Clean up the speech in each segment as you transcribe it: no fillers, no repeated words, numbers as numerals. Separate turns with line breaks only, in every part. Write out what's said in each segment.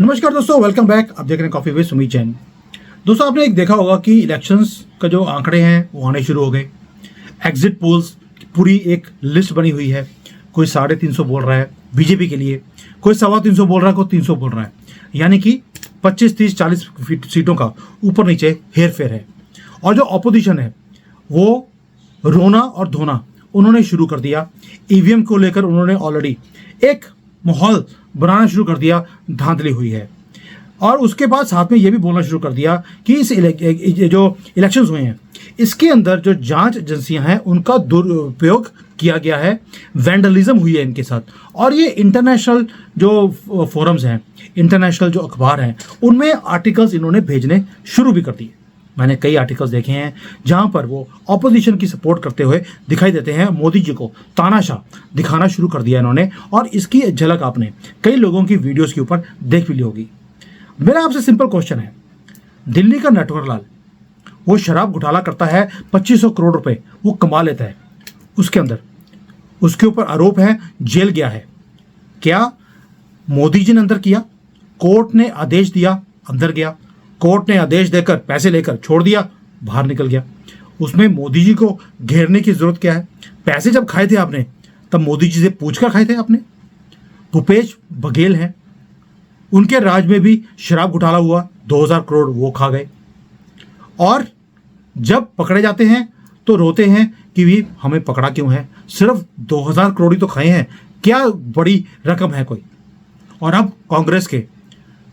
नमस्कार दोस्तों, welcome back. आप देख रहे हैं कॉफी विद सुमित जैन। दोस्तों, आपने एक देखा होगा कि इलेक्शंस का जो आंकड़े हैं वो आने शुरू हो गए। एग्जिट पोल्स पूरी एक लिस्ट बनी हुई है। कोई 350 बोल रहा है बीजेपी के लिए, कोई 325 बोल रहा है, कोई 300 बोल रहा है। यानी कि 25, 30, 40 सीटों का ऊपर नीचे हेर फेर है। और जो ऑपोजिशन है वो रोना और धोना उन्होंने शुरू कर दिया। ईवीएम को लेकर उन्होंने ऑलरेडी एक माहौल बनाना शुरू कर दिया, धांधली हुई है। और उसके बाद साथ में ये भी बोलना शुरू कर दिया कि इस जो इलेक्शंस हुए हैं इसके अंदर जो जांच एजेंसियां हैं उनका दुरुपयोग किया गया है, वैंडलिज्म हुई है इनके साथ। और ये इंटरनेशनल जो फोरम्स हैं, इंटरनेशनल जो अखबार हैं, उनमें आर्टिकल्स इन्होंने भेजने शुरू भी कर दिए। मैंने कई आर्टिकल्स देखे हैं जहां पर वो ऑपोजिशन की सपोर्ट करते हुए दिखाई देते हैं। मोदी जी को तानाशाह दिखाना शुरू कर दिया इन्होंने, और इसकी झलक आपने कई लोगों की वीडियोस के ऊपर देख भी ली होगी। मेरा आपसे सिंपल क्वेश्चन है, दिल्ली का नटवरलाल वो शराब घोटाला करता है, 2500 करोड़ रुपए वो कमा लेता है। उसके अंदर उसके ऊपर आरोप है, जेल गया है। क्या मोदी जी ने अंदर किया? कोर्ट ने आदेश दिया, अंदर गया। कोर्ट ने आदेश देकर पैसे लेकर छोड़ दिया, बाहर निकल गया। उसमें मोदी जी को घेरने की जरूरत क्या है? पैसे जब खाए थे आपने तब मोदी जी से पूछकर खाए थे आपने। भूपेश बघेल हैं, उनके राज में भी शराब घोटाला हुआ, 2000 करोड़ वो खा गए। और जब पकड़े जाते हैं तो रोते हैं कि भी हमें पकड़ा क्यों है, सिर्फ 2000 करोड़ ही तो खाए हैं, क्या बड़ी रकम है कोई। और अब कांग्रेस के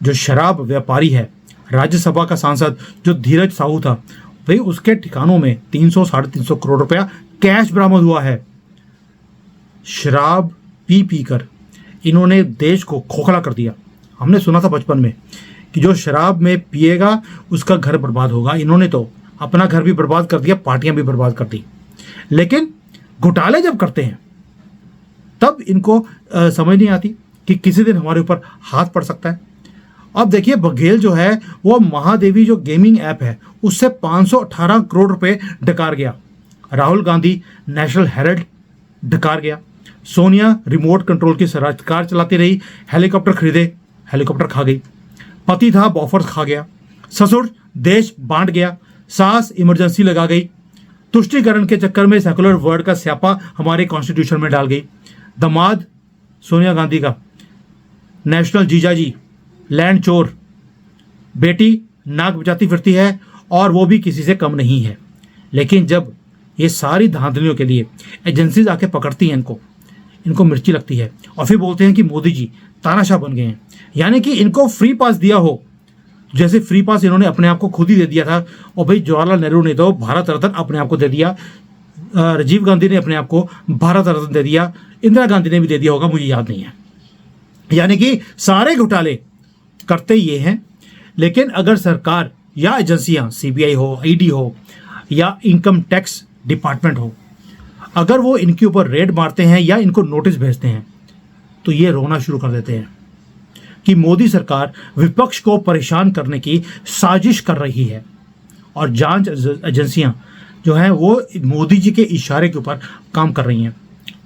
जो शराब व्यापारी है, राज्यसभा का सांसद जो धीरज साहू था, भाई उसके ठिकानों में 300 350 करोड़ रुपया कैश बरामद हुआ है। शराब पी पी कर इन्होंने देश को खोखला कर दिया। हमने सुना था बचपन में कि जो शराब में पिएगा उसका घर बर्बाद होगा। इन्होंने तो अपना घर भी बर्बाद कर दिया, पार्टियां भी बर्बाद कर दी। लेकिन घोटाले जब करते हैं तब इनको समझ नहीं आती कि किसी दिन हमारे ऊपर हाथ पड़ सकता है। अब देखिए, बघेल जो है वो महादेवी जो गेमिंग ऐप है उससे 518 करोड़ रुपए डकार गया। राहुल गांधी नेशनल हेराल्ड डकार गया। सोनिया रिमोट कंट्रोल की सरकार चलाती रही, हेलीकॉप्टर खरीदे, हेलीकॉप्टर खा गई। पति था, बॉफर्स खा गया। ससुर देश बांट गया। सास इमरजेंसी लगा गई। तुष्टीकरण के चक्कर में सेकुलर वर्ड का स्यापा हमारे कॉन्स्टिट्यूशन में डाल गई। दामाद सोनिया गांधी का नेशनल जीजाजी लैंड चोर, बेटी नाक बचाती फिरती है और वो भी किसी से कम नहीं है। लेकिन जब ये सारी धांधलियों के लिए एजेंसीज आके पकड़ती हैं इनको मिर्ची लगती है और फिर बोलते हैं कि मोदी जी तानाशाह बन गए हैं। यानी कि इनको फ्री पास दिया हो, जैसे फ्री पास इन्होंने अपने आप को खुद ही दे दिया था। और भाई जवाहरलाल नेहरू ने तो भारत रत्न अपने आप को दे दिया, राजीव गांधी ने अपने आप को भारत रत्न दे दिया, इंदिरा गांधी ने भी दे दिया होगा, मुझे याद नहीं है। यानी कि सारे घोटाले करते ये हैं। लेकिन अगर सरकार या एजेंसियां, सीबीआई हो, ईडी हो या इनकम टैक्स डिपार्टमेंट हो, अगर वो इनके ऊपर रेड मारते हैं या इनको नोटिस भेजते हैं तो ये रोना शुरू कर देते हैं कि मोदी सरकार विपक्ष को परेशान करने की साजिश कर रही है। और जांच एजेंसियां जो हैं वो मोदी जी के इशारे के ऊपर काम कर रही हैं।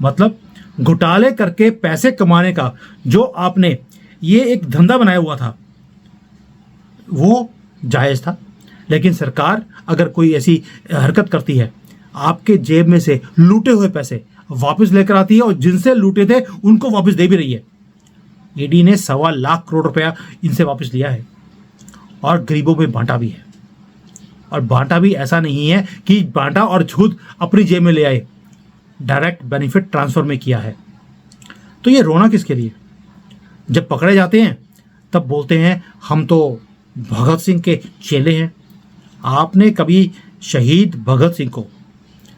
मतलब घोटाले करके पैसे कमाने का जो आपने ये एक धंधा बनाया हुआ था वो जायज़ था। लेकिन सरकार अगर कोई ऐसी हरकत करती है, आपके जेब में से लूटे हुए पैसे वापस लेकर आती है और जिनसे लूटे थे उनको वापस दे भी रही है। ईडी ने 1.25 लाख करोड़ रुपया इनसे वापस लिया है और गरीबों में बांटा भी है। और बांटा भी ऐसा नहीं है कि बांटा और खुद अपनी जेब में ले आए, डायरेक्ट बेनिफिट ट्रांसफर में किया है। तो ये रोना किसके लिए? जब पकड़े जाते हैं तब बोलते हैं हम तो भगत सिंह के चेले हैं। आपने कभी शहीद भगत सिंह को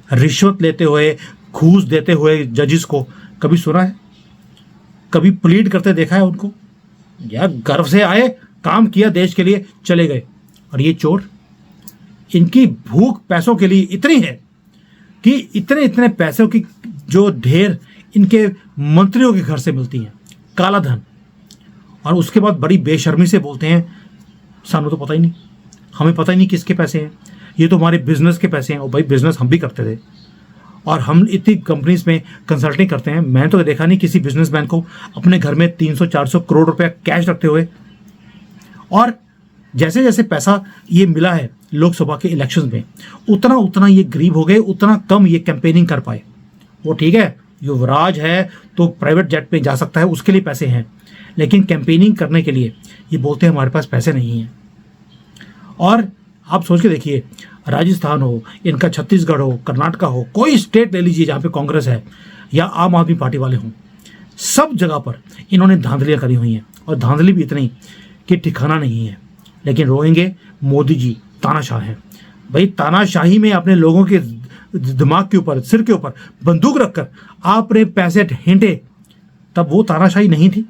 रिश्वत लेते हुए, घूस देते हुए जजिस को कभी सुना है? कभी प्लीड करते देखा है उनको? या गर्व से आए, काम किया देश के लिए, चले गए। और ये चोर, इनकी भूख पैसों के लिए इतनी है कि इतने इतने पैसों की जो ढेर इनके मंत्रियों के घर से मिलती हैं, काला धन। और उसके बाद बड़ी बेशर्मी से बोलते हैं सानू तो पता ही नहीं, हमें पता ही नहीं किसके पैसे हैं, ये तो हमारे बिजनेस के पैसे हैं। और भाई बिजनेस हम भी करते थे और हम इतनी कंपनीज में कंसल्टिंग करते हैं। मैंने तो देखा नहीं किसी बिजनेसमैन को अपने घर में 300-400 करोड़ रुपया कैश रखते हुए। और जैसे जैसे पैसा ये मिला है लोकसभा के इलेक्शन में, उतना उतना ये गरीब हो गए, उतना कम ये कैंपेनिंग कर पाए। वो ठीक है, युवराज है तो प्राइवेट जेट पे जा सकता है, उसके लिए पैसे हैं, लेकिन कैंपेनिंग करने के लिए ये बोलते हैं हमारे पास पैसे नहीं हैं। और आप सोच के देखिए, राजस्थान हो, इनका छत्तीसगढ़ हो, कर्नाटका हो, कोई स्टेट ले लीजिए जहाँ पे कांग्रेस है या आम आदमी पार्टी वाले हों, सब जगह पर इन्होंने धांधलियाँ करी हुई हैं, और धांधली भी इतनी कि ठिकाना नहीं है। लेकिन रोएंगे मोदी जी तानाशाह हैं। भाई तानाशाही में अपने लोगों के दिमाग के ऊपर, सिर के ऊपर बंदूक रखकर आपने पैसे हेंटे, तब वो तानाशाही नहीं थी।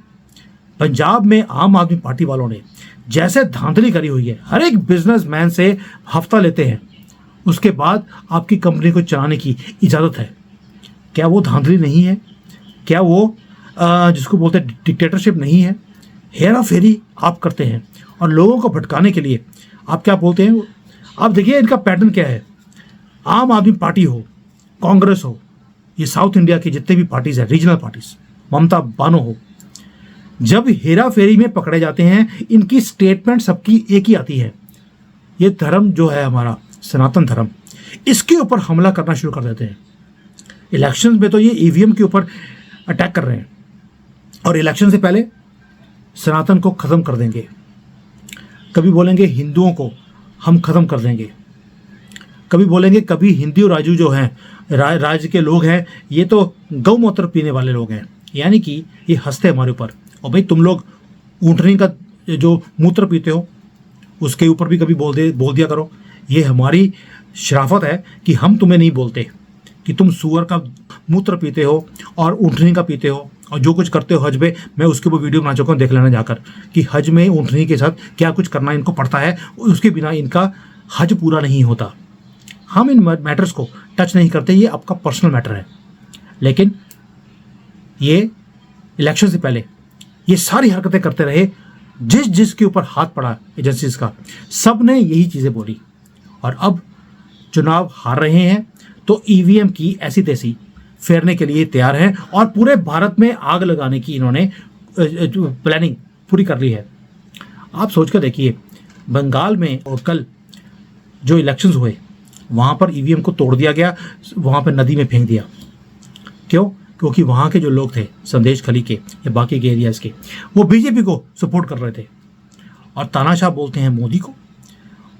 पंजाब में आम आदमी पार्टी वालों ने जैसे धांधली करी हुई है, हर एक बिजनेसमैन से हफ्ता लेते हैं, उसके बाद आपकी कंपनी को चलाने की इजाज़त है। क्या वो धांधली नहीं है? क्या वो जिसको बोलते हैं डिक्टेटरशिप नहीं है? हेरा फेरी आप करते हैं और लोगों को भटकाने के लिए आप क्या बोलते हैं? आप देखिए इनका पैटर्न क्या है। आम आदमी पार्टी हो, कांग्रेस हो, ये साउथ इंडिया की जितने भी पार्टीज है, रीजनल पार्टीज, ममता बानो हो, जब हेरा फेरी में पकड़े जाते हैं, इनकी स्टेटमेंट सबकी एक ही आती है, ये धर्म जो है हमारा सनातन धर्म, इसके ऊपर हमला करना शुरू कर देते हैं। इलेक्शंस में तो ये ईवीएम के ऊपर अटैक कर रहे हैं, और इलेक्शन से पहले सनातन को ख़त्म कर देंगे। कभी बोलेंगे हिंदुओं को हम ख़त्म कर देंगे, कभी बोलेंगे कभी हिंदू राजू जो हैं, राज्य के लोग हैं, ये तो गौमूत्र पीने वाले लोग हैं, यानी कि ये हंसते हमारे ऊपर। और भाई तुम लोग ऊँटनी का जो मूत्र पीते हो उसके ऊपर भी कभी बोल दिया करो। ये हमारी शराफत है कि हम तुम्हें नहीं बोलते कि तुम सुअर का मूत्र पीते हो और ऊँटनी का पीते हो और जो कुछ करते हो हज में। मैं उसके ऊपर वीडियो बना चुका हूँ, देख लेना जाकर, कि हज में ऊँटनी के साथ क्या कुछ करना इनको पड़ता है, उसके बिना इनका हज पूरा नहीं होता। हम इन मैटर्स को टच नहीं करते, ये आपका पर्सनल मैटर है। लेकिन ये इलेक्शन से पहले ये सारी हरकतें करते रहे, जिसके ऊपर हाथ पड़ा एजेंसीज का, सब ने यही चीज़ें बोली। और अब चुनाव हार रहे हैं तो ईवीएम की ऐसी तैसी फेरने के लिए तैयार हैं, और पूरे भारत में आग लगाने की इन्होंने प्लानिंग पूरी कर ली है। आप सोच कर देखिए, बंगाल में और कल जो इलेक्शंस हुए वहाँ पर ईवीएम को तोड़ दिया गया, वहाँ पर नदी में फेंक दिया। क्यों? क्योंकि वहाँ के जो लोग थे संदेश खली के या बाकी के एरियाज़ के, वो बीजेपी को सपोर्ट कर रहे थे, और तानाशाह बोलते हैं मोदी को।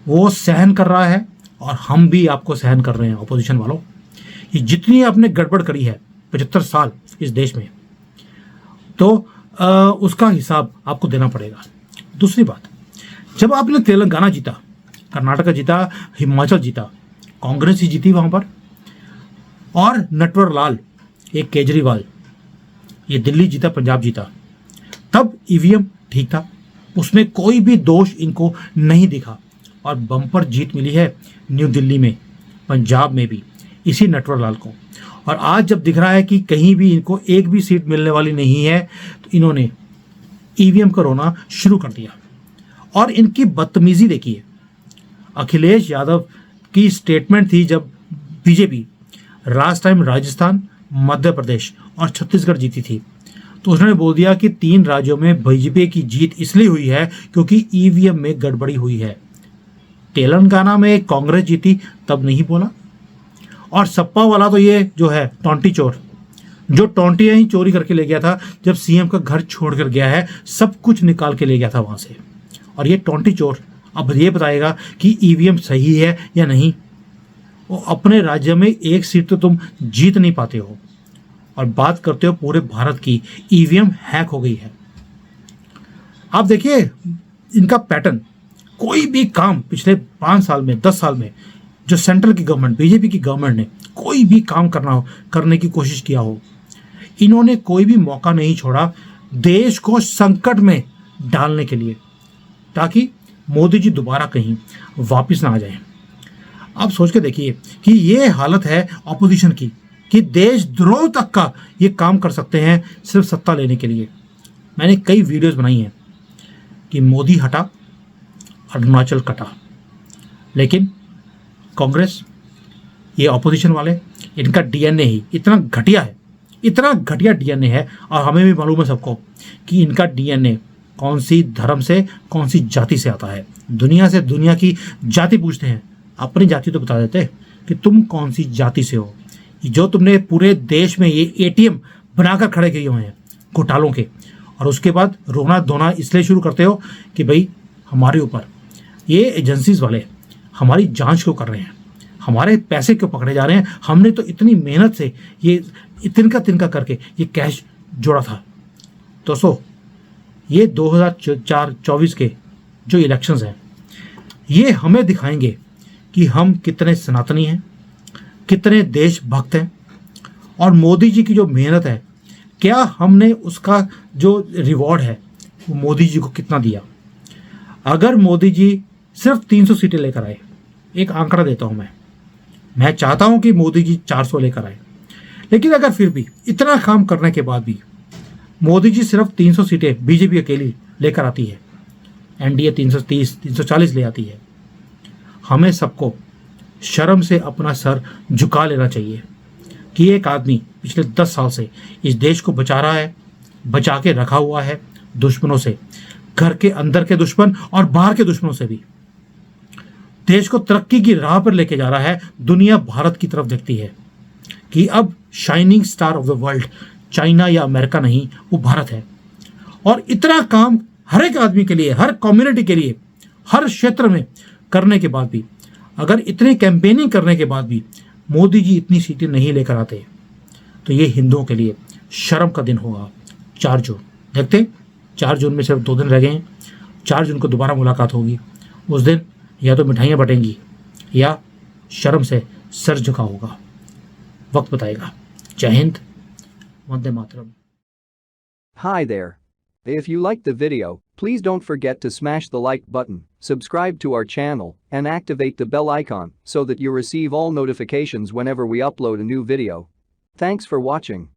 वो सहन कर रहा है और हम भी आपको सहन कर रहे हैं अपोजिशन वालों। ये जितनी आपने गड़बड़ करी है 75 साल इस देश में, तो उसका हिसाब आपको देना पड़ेगा। दूसरी बात, जब आपने तेलंगाना जीता, कर्नाटका जीता, हिमाचल जीता, कांग्रेस ही जीती वहाँ पर, और नटवर लाल, एक केजरीवाल, ये दिल्ली जीता, पंजाब जीता, तब ईवीएम ठीक था, उसमें कोई भी दोष इनको नहीं दिखा, और बम्पर जीत मिली है न्यू दिल्ली में, पंजाब में भी इसी नटवर लाल को। और आज जब दिख रहा है कि कहीं भी इनको एक भी सीट मिलने वाली नहीं है, तो इन्होंने ईवीएम का रोना शुरू कर दिया। और इनकी बदतमीजी देखिए, अखिलेश यादव की स्टेटमेंट थी जब BJP last time Rajasthan, Madhya Pradesh और छत्तीसगढ़ जीती थी, तो उसने बोल दिया कि 3 राज्यों में बीजेपी की जीत इसलिए हुई है क्योंकि ईवीएम में गड़बड़ी हुई है। तेलंगाना में कांग्रेस जीती तब नहीं बोला। और सप्पा वाला तो ये जो है टोंटी चोर, जो टोंटियाँ ही चोरी करके ले गया था, जब सीएम का घर छोड़ कर गया है, सब कुछ निकाल के ले गया था वहाँ से। और ये टोंटी चोर अब ये बताएगा कि ईवीएम सही है या नहीं। वो अपने राज्य में एक सीट तो तुम जीत नहीं पाते हो, और बात करते हो पूरे भारत की, ईवीएम हैक हो गई है। आप देखिए इनका पैटर्न, कोई भी काम पिछले 5 साल में, 10 साल में, जो सेंट्रल की गवर्नमेंट, बीजेपी की गवर्नमेंट ने कोई भी काम करने की कोशिश किया हो, इन्होंने कोई भी मौका नहीं छोड़ा देश को संकट में डालने के लिए, ताकि मोदी जी दोबारा कहीं वापस ना आ जाएं। आप सोच के देखिए कि ये हालत है ऑपोजिशन की, कि देशद्रोह तक का ये काम कर सकते हैं सिर्फ सत्ता लेने के लिए। मैंने कई वीडियोस बनाई हैं कि मोदी हटा, अरुणाचल कटा, लेकिन कांग्रेस, ये ऑपोजिशन वाले, इनका डीएनए ही इतना घटिया है, इतना घटिया डीएनए है। और हमें भी मालूम है सबको कि इनका डीएनए कौन सी धर्म से, कौन सी जाति से आता है। दुनिया से दुनिया की जाति पूछते हैं, अपनी जाति तो बता देते कि तुम कौन सी जाति से हो। जो तुमने पूरे देश में ये एटीएम बनाकर खड़े किए हुए हैं घोटालों के, और उसके बाद रोना धोना इसलिए शुरू करते हो कि भाई हमारे ऊपर ये एजेंसीज वाले हमारी जांच क्यों कर रहे हैं, हमारे पैसे क्यों पकड़े जा रहे हैं, हमने तो इतनी मेहनत से ये तिनका तिनका करके ये कैश जोड़ा था। दोस्तों, ये 2024 के जो इलेक्शंस हैं ये हमें दिखाएंगे कि हम कितने सनातनी हैं, कितने देशभक्त हैं, और मोदी जी की जो मेहनत है क्या हमने उसका जो रिवॉर्ड है वो मोदी जी को कितना दिया। अगर मोदी जी सिर्फ 300 सीटें लेकर आए, एक आंकड़ा देता हूं मैं चाहता हूं कि मोदी जी 400 लेकर आए, लेकिन अगर फिर भी इतना काम करने के बाद भी मोदी जी सिर्फ 300 सीटें बीजेपी अकेली लेकर आती है, एनडीए 330 340 ले आती है, हमें सबको शर्म से अपना सर झुका लेना चाहिए कि एक आदमी पिछले 10 साल से इस देश को बचा रहा है, बचा के रखा हुआ है दुश्मनों से, घर के अंदर के दुश्मन और बाहर के दुश्मनों से भी। देश को तरक्की की राह पर लेके जा रहा है। दुनिया भारत की तरफ देखती है कि अब shining star of the world China या अमेरिका नहीं, वो भारत है। और इतना काम हर एक आदमी के लिए, हर कम्युनिटी के लिए, हर क्षेत्र में करने के बाद भी, अगर इतनी कैंपेनिंग करने के बाद भी मोदी जी इतनी सीटें नहीं लेकर आते तो ये हिंदुओं के लिए शर्म का दिन होगा। 4 जून देखते, 4 जून में सिर्फ 2 दिन रह गए हैं। 4 जून को दोबारा मुलाकात होगी। उस दिन या तो मिठाइयाँ बटेंगी या शर्म से सर झुका होगा, वक्त बताएगा। जय Hind, Vande Mataram.
Hi there. If you liked the video, please don't forget to smash the like button, subscribe to our channel, and activate the bell icon so that you receive all notifications whenever we upload a new video. Thanks for watching.